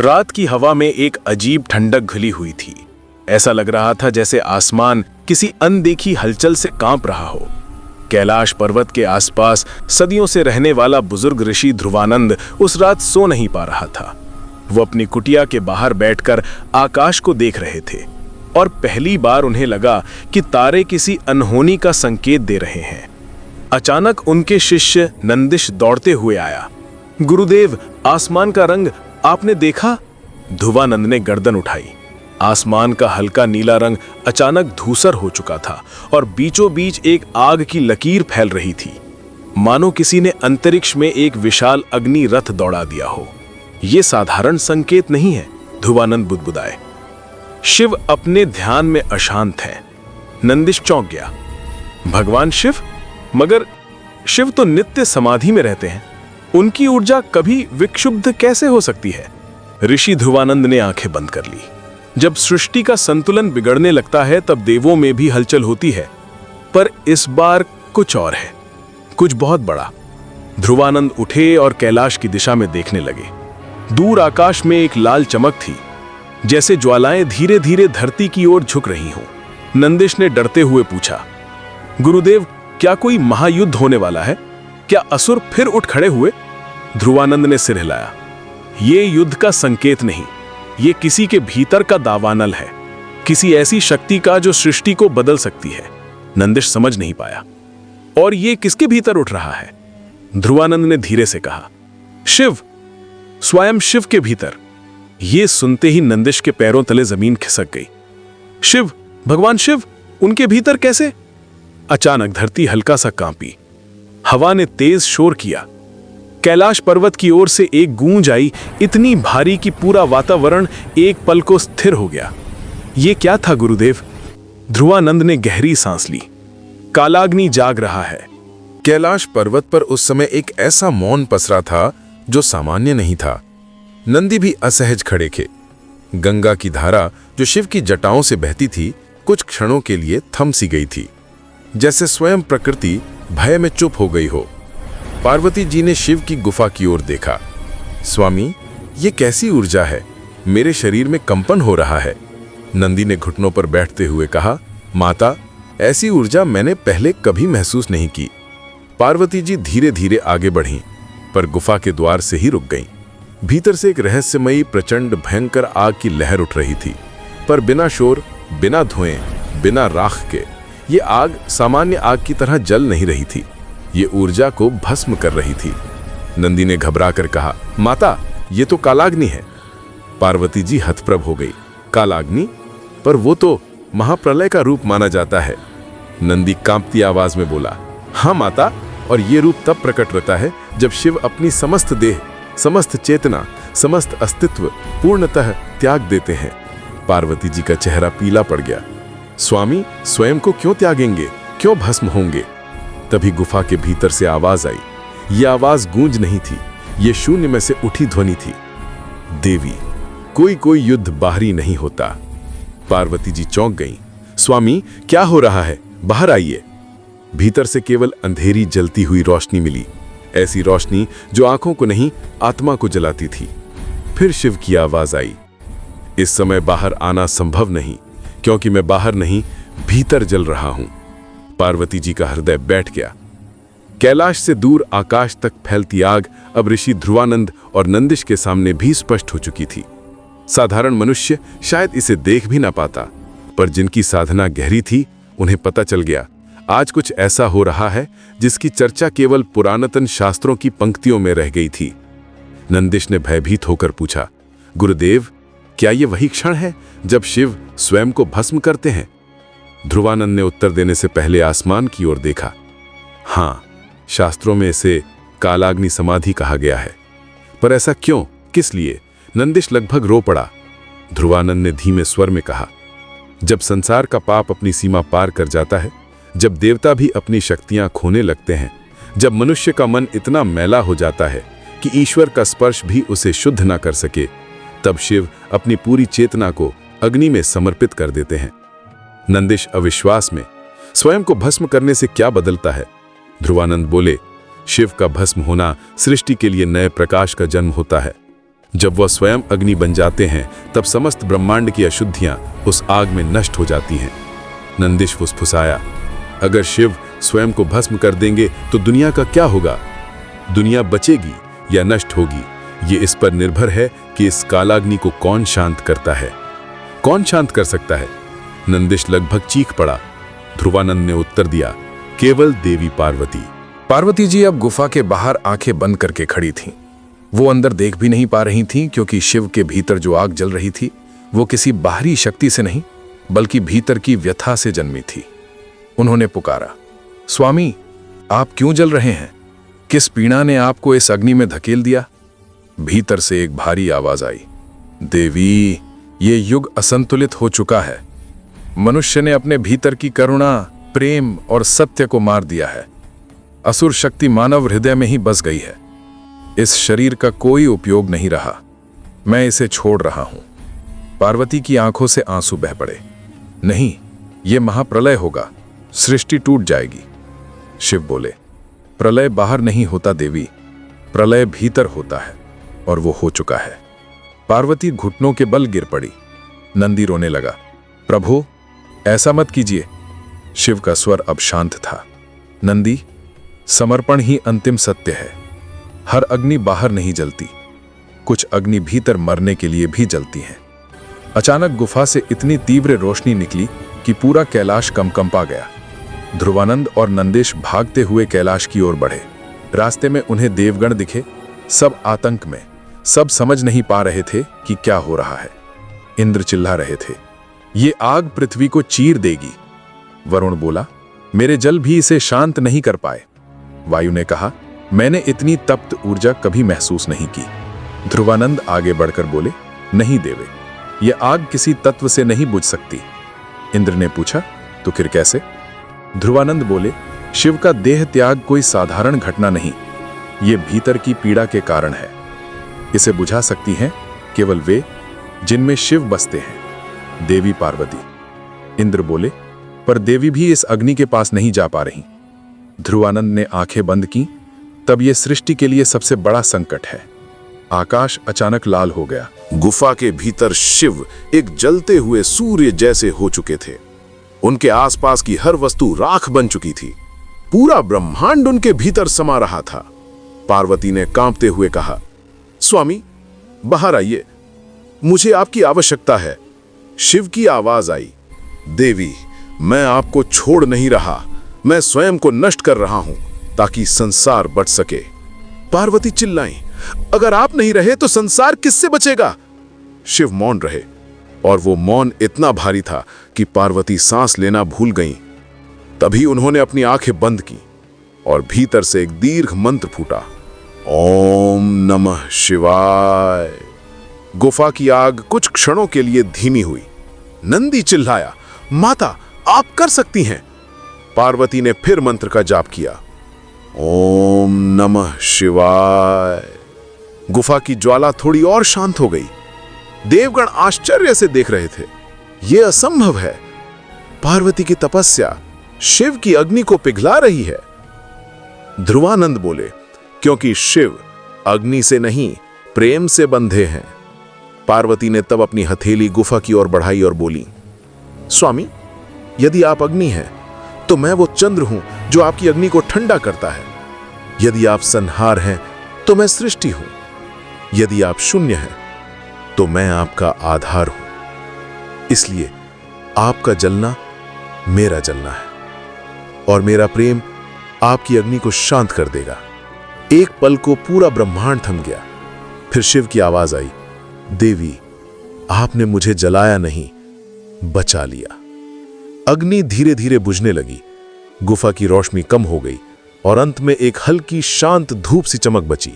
रात की हवा में एक अजीब ठंडक घुली हुई थी। ऐसा लग रहा था जैसे आसमान किसी अनदेखी हलचल से कांप रहा हो। कैलाश पर्वत के आसपास सदियों से रहने वाला बुजुर्ग ऋषि ध्रुवानंद उस रात सो नहीं पा रहा था। वो अपनी कुटिया के बाहर बैठकर आकाश को देख रहे थे और पहली बार उन्हें लगा कि तारे किसी अनहोनी का संकेत दे रहे हैं। अचानक उनके शिष्य नंदिश दौड़ते हुए आया। गुरुदेव, आसमान का रंग आपने देखा? ध्रुवानंद ने गर्दन उठाई। आसमान का हल्का नीला रंग अचानक धूसर हो चुका था और बीचों बीच एक आग की लकीर फैल रही थी, मानो किसी ने अंतरिक्ष में एक विशाल अग्नि रथ दौड़ा दिया हो। यह साधारण संकेत नहीं है, ध्रुवानंद बुदबुदाए। शिव अपने ध्यान में अशांत हैं। नंदिश चौंक गया। भगवान शिव? मगर शिव तो नित्य समाधि में रहते हैं, उनकी ऊर्जा कभी विक्षुब्ध कैसे हो सकती है? ऋषि ध्रुवानंद ने आंखें बंद कर ली। जब सृष्टि का संतुलन बिगड़ने लगता है तब देवों में भी हलचल होती है, पर इस बार कुछ और है, कुछ बहुत बड़ा। ध्रुवानंद उठे और कैलाश की दिशा में देखने लगे। दूर आकाश में एक लाल चमक थी, जैसे ज्वालाएं धीरे धीरे धरती की ओर झुक रही हों। नंदिश ने डरते हुए पूछा, गुरुदेव, क्या कोई महायुद्ध होने वाला है? क्या असुर फिर उठ खड़े हुए? ध्रुवानंद ने सिर हिलाया। ये युद्ध का संकेत नहीं, ये किसी के भीतर का दावानल है, किसी ऐसी शक्ति का जो सृष्टि को बदल सकती है। नंदिश समझ नहीं पाया। और ये किसके भीतर उठ रहा है? ध्रुवानंद ने धीरे से कहा, शिव, स्वयं शिव के भीतर। ये सुनते ही नंदिश के पैरों तले जमीन खिसक गई। शिव, भगवान शिव, उनके भीतर कैसे? अचानक धरती हल्का सा कांपी। हवा ने तेज शोर किया। कैलाश पर्वत की ओर से एक गूंज आई, इतनी भारी कि पूरा वातावरण एक पल को स्थिर हो गया। यह क्या था गुरुदेव? ध्रुवानंद ने गहरी सांस ली। कालाग्नि जाग रहा है। कैलाश पर्वत पर उस समय एक ऐसा मौन पसरा था जो सामान्य नहीं था। नंदी भी असहज खड़े थे। गंगा की धारा जो शिव की जटाओं से बहती थी, कुछ क्षणों के लिए थम सी गई थी, जैसे स्वयं प्रकृति भय में चुप हो गई हो। पार्वती जी ने शिव की गुफा की ओर देखा। स्वामी, ये कैसी ऊर्जा है? मेरे शरीर में कंपन हो रहा है। नंदी ने घुटनों पर बैठते हुए कहा, माता, ऐसी ऊर्जा मैंने पहले कभी महसूस नहीं की। पार्वती जी धीरे धीरे आगे बढ़ीं, पर गुफा के द्वार से ही रुक गईं। भीतर से एक रहस्यमयी प्रचंड भयंकर आग की लहर उठ रही थी, पर बिना शोर, बिना धुएं, बिना राख के। ये आग सामान्य आग की तरह जल नहीं रही थी, ये ऊर्जा को भस्म कर रही थी। नंदी ने घबराकर कहा, माता, ये तो कालाग्नि है। पार्वती जी हतप्रभ हो गई। कालाग्नि? पर वो तो महाप्रलय का रूप माना जाता है। नंदी कांपती आवाज में बोला, हाँ माता, और ये रूप तब प्रकट होता है जब शिव अपनी समस्त देह, समस्त चेतना, समस्त अस्तित्व पूर्णतः त्याग देते हैं। पार्वती जी का चेहरा पीला पड़ गया। स्वामी, स्वयं को क्यों त्यागेंगे? क्यों भस्म होंगे? तभी गुफा के भीतर से आवाज आई। ये आवाज गूंज नहीं थी, ये शून्य में से उठी ध्वनि थी। देवी, कोई युद्ध बाहरी नहीं होता। पार्वती जी चौंक गईं। स्वामी, क्या हो रहा है? बाहर आइए। भीतर से केवल अंधेरी जलती हुई रोशनी मिली, ऐसी रोशनी जो आंखों को नहीं, आत्मा को जलाती थी। फिर शिव की आवाज आई, इस समय बाहर आना संभव नहीं, क्योंकि मैं बाहर नहीं, भीतर जल रहा हूं। पार्वती जी का हृदय बैठ गया। कैलाश से दूर आकाश तक फैलती आग अब ऋषि ध्रुवानंद और नंदिश के सामने भी स्पष्ट हो चुकी थी। साधारण मनुष्य शायद इसे देख भी ना पाता, पर जिनकी साधना गहरी थी, उन्हें पता चल गया, आज कुछ ऐसा हो रहा है जिसकी चर्चा केवल पुरातन शास्त्रों की पंक्तियों में रह गई थी। नंदिश ने भयभीत होकर पूछा, गुरुदेव, क्या ये वही क्षण है जब शिव स्वयं को भस्म करते हैं? ध्रुवानंद ने उत्तर देने से पहले आसमान की ओर देखा। हाँ, शास्त्रों में इसे कालाग्नि समाधि कहा गया है, पर ऐसा क्यों, किस लिए? नंदिश लगभग रो पड़ा। ध्रुवानंद ने धीमे स्वर में कहा, जब संसार का पाप अपनी सीमा पार कर जाता है, जब देवता भी अपनी शक्तियां खोने लगते हैं, जब मनुष्य का मन इतना मैला हो जाता है कि ईश्वर का स्पर्श भी उसे शुद्ध ना कर सके, तब शिव अपनी पूरी चेतना को अग्नि में समर्पित कर देते हैं। नंदिश अविश्वास में, स्वयं को भस्म करने से क्या बदलता है? ध्रुवानंद बोले, शिव का भस्म होना सृष्टि के लिए नए प्रकाश का जन्म होता है। जब वह स्वयं अग्नि बन जाते हैं तब समस्त ब्रह्मांड की अशुद्धियां उस आग में नष्ट हो जाती हैं। नंदिश फुसफुसाया, अगर शिव स्वयं को भस्म कर देंगे तो दुनिया का क्या होगा? दुनिया बचेगी या नष्ट होगी, ये इस पर निर्भर है कि इस कालाग्नि को कौन शांत करता है। कौन शांत कर सकता है? नंदिश लगभग चीख पड़ा। ध्रुवानंद ने उत्तर दिया, केवल देवी पार्वती। पार्वती जी अब गुफा के बाहर आंखें बंद करके खड़ी थीं। वो अंदर देख भी नहीं पा रही थीं, क्योंकि शिव के भीतर जो आग जल रही थी वो किसी बाहरी शक्ति से नहीं बल्कि भीतर की व्यथा से जन्मी थी। उन्होंने पुकारा, स्वामी, आप क्यों जल रहे हैं? किस पीड़ा ने आपको इस अग्नि में धकेल दिया? भीतर से एक भारी आवाज आई, देवी, ये युग असंतुलित हो चुका है। मनुष्य ने अपने भीतर की करुणा, प्रेम और सत्य को मार दिया है। असुर शक्ति मानव हृदय में ही बस गई है। इस शरीर का कोई उपयोग नहीं रहा। मैं इसे छोड़ रहा हूं। पार्वती की आंखों से आंसू बह पड़े। नहीं, यह महाप्रलय होगा, सृष्टि टूट जाएगी। शिव बोले, प्रलय बाहर नहीं होता देवी, प्रलय भीतर होता है, और वो हो चुका है। पार्वती घुटनों के बल गिर पड़ी। नंदी रोने लगा, प्रभु, ऐसा मत कीजिए। शिव का स्वर अब शांत था। नंदी, समर्पण ही अंतिम सत्य है। हर अग्नि बाहर नहीं जलती, कुछ अग्नि भीतर मरने के लिए भी जलती हैं। अचानक गुफा से इतनी तीव्र रोशनी निकली कि पूरा कैलाश कंपा गया। ध्रुवानंद और नंदेश भागते हुए कैलाश की ओर बढ़े। रास्ते में उन्हें देवगण दिखे, सब आतंक में, सब समझ नहीं पा रहे थे कि क्या हो रहा है। इंद्र चिल्ला रहे थे, ये आग पृथ्वी को चीर देगी। वरुण बोला, मेरे जल भी इसे शांत नहीं कर पाए। वायु ने कहा, मैंने इतनी तप्त ऊर्जा कभी महसूस नहीं की। ध्रुवानंद आगे बढ़कर बोले, नहीं देवे, यह आग किसी तत्व से नहीं बुझ सकती। इंद्र ने पूछा, तो फिर कैसे? ध्रुवानंद बोले, शिव का देह त्याग कोई साधारण घटना नहीं, ये भीतर की पीड़ा के कारण है। इसे बुझा सकती हैं केवल वे जिनमें शिव बसते हैं, देवी पार्वती। इंद्र बोले, पर देवी भी इस अग्नि के पास नहीं जा पा रही। ध्रुवानंद ने आंखें बंद की। तब यह सृष्टि के लिए सबसे बड़ा संकट है। आकाश अचानक लाल हो गया। गुफा के भीतर शिव एक जलते हुए सूर्य जैसे हो चुके थे। उनके आसपास की हर वस्तु राख बन चुकी थी। पूरा ब्रह्मांड उनके भीतर समा रहा था। पार्वती ने कांपते हुए कहा, स्वामी, बाहर आइए, मुझे आपकी आवश्यकता है। शिव की आवाज आई, देवी, मैं आपको छोड़ नहीं रहा, मैं स्वयं को नष्ट कर रहा हूं ताकि संसार बच सके। पार्वती चिल्लाई, अगर आप नहीं रहे तो संसार किससे बचेगा? शिव मौन रहे, और वो मौन इतना भारी था कि पार्वती सांस लेना भूल गईं। तभी उन्होंने अपनी आंखें बंद की और भीतर से एक दीर्घ मंत्र फूटा, ओम नमः शिवाय। गुफा की आग कुछ क्षणों के लिए धीमी हुई। नंदी चिल्लाया, माता, आप कर सकती हैं। पार्वती ने फिर मंत्र का जाप किया, ओम नमः शिवाय। गुफा की ज्वाला थोड़ी और शांत हो गई। देवगण आश्चर्य से देख रहे थे। यह असंभव है। पार्वती की तपस्या शिव की अग्नि को पिघला रही है। ध्रुवानंद बोले, क्योंकि शिव अग्नि से नहीं, प्रेम से बंधे हैं। पार्वती ने तब अपनी हथेली गुफा की ओर बढ़ाई और बोली, स्वामी, यदि आप अग्नि हैं तो मैं वो चंद्र हूं जो आपकी अग्नि को ठंडा करता है। यदि आप संहार हैं तो मैं सृष्टि हूं। यदि आप शून्य हैं तो मैं आपका आधार हूं। इसलिए आपका जलना मेरा जलना है, और मेरा प्रेम आपकी अग्नि को शांत कर देगा। एक पल को पूरा ब्रह्मांड थम गया। फिर शिव की आवाज आई, देवी, आपने मुझे जलाया नहीं, बचा लिया। अग्नि धीरे धीरे बुझने लगी। गुफा की रोशनी कम हो गई और अंत में एक हल्की शांत धूप सी चमक बची,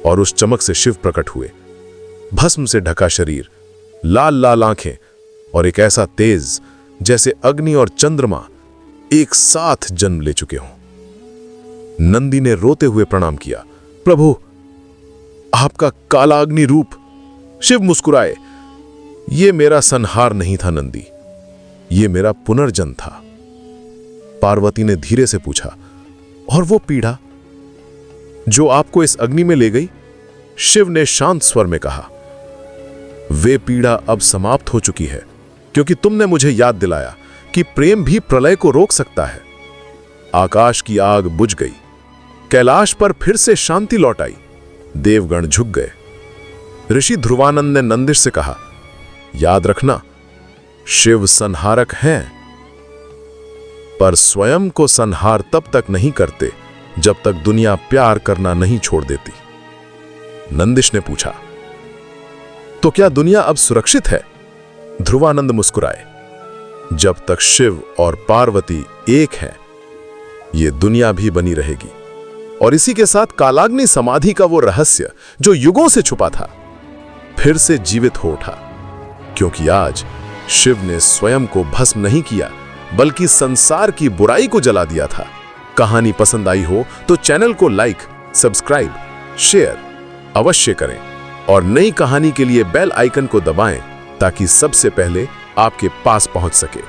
और उस चमक से शिव प्रकट हुए। भस्म से ढका शरीर, लाल लाल आंखें, और एक ऐसा तेज जैसे अग्नि और चंद्रमा एक साथ जन्म ले चुके हों। नंदी ने रोते हुए प्रणाम किया, प्रभु, आपका काला अग्नि रूप। शिव मुस्कुराए, ये मेरा संहार नहीं था नंदी, ये मेरा पुनर्जन्म था। पार्वती ने धीरे से पूछा, और वो पीड़ा जो आपको इस अग्नि में ले गई? शिव ने शांत स्वर में कहा, वे पीड़ा अब समाप्त हो चुकी है, क्योंकि तुमने मुझे याद दिलाया कि प्रेम भी प्रलय को रोक सकता है। आकाश की आग बुझ गई, कैलाश पर फिर से शांति लौट आई। देवगण झुक गए। ऋषि ध्रुवानंद ने नंदिश से कहा, याद रखना, शिव संहारक हैं, पर स्वयं को संहार तब तक नहीं करते जब तक दुनिया प्यार करना नहीं छोड़ देती। नंदिश ने पूछा, तो क्या दुनिया अब सुरक्षित है? ध्रुवानंद मुस्कुराए, जब तक शिव और पार्वती एक हैं, ये दुनिया भी बनी रहेगी। और इसी के साथ कालाग्नि समाधि का वो रहस्य जो युगों से छुपा था, फिर से जीवित हो उठा, क्योंकि आज शिव ने स्वयं को भस्म नहीं किया, बल्कि संसार की बुराई को जला दिया था। कहानी पसंद आई हो तो चैनल को लाइक, सब्सक्राइब, शेयर अवश्य करें और नई कहानी के लिए बेल आइकन को दबाएं ताकि सबसे पहले आपके पास पहुंच सके।